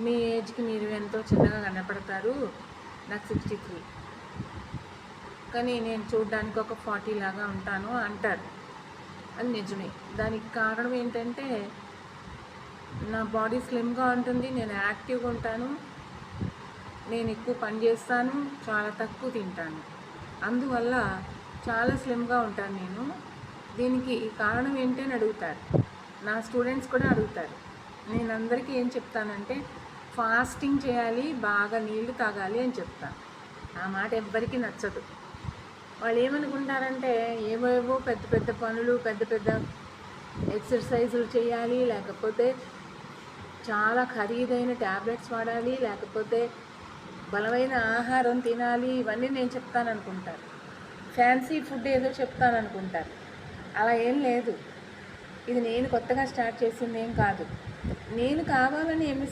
మీ ఏజ్కి మీరు ఎంతో చిన్నగా కనపడతారు, నాకు 63, కానీ నేను చూడడానికి ఒక 40 లాగా ఉంటాను అంటారు. అది నిజమే. దానికి కారణం ఏంటంటే నా బాడీ స్లిమ్గా ఉంటుంది, నేను యాక్టివ్గా ఉంటాను, నేను ఎక్కువ పని చేస్తాను, చాలా తక్కువ తింటాను, అందువల్ల చాలా స్లిమ్గా ఉంటాను నేను. దీనికి కారణం ఏంటి అని అడుగుతారు, నా స్టూడెంట్స్ కూడా అడుగుతారు. నేను అందరికీ ఏం చెప్తానంటే ఫాస్టింగ్ చేయాలి, బాగా నీళ్లు తాగాలి అని చెప్తాను. ఆ మాట ఎవ్వరికీ నచ్చదు. వాళ్ళు ఏమనుకుంటారంటే ఏవేవో పెద్ద పెద్ద పనులు, పెద్ద పెద్ద ఎక్సర్సైజులు చేయాలి, లేకపోతే చాలా ఖరీదైన ట్యాబ్లెట్స్ వాడాలి, లేకపోతే బలమైన ఆహారం తినాలి, ఇవన్నీ నేను చెప్తాను అనుకుంటారు. ఫ్యాన్సీ ఫుడ్ ఏదో చెప్తాను అనుకుంటారు. అలా ఏం లేదు. ఇది నేను కొత్తగా స్టార్ట్ చేసింది ఏం కాదు. నేను కావాలని ఏమి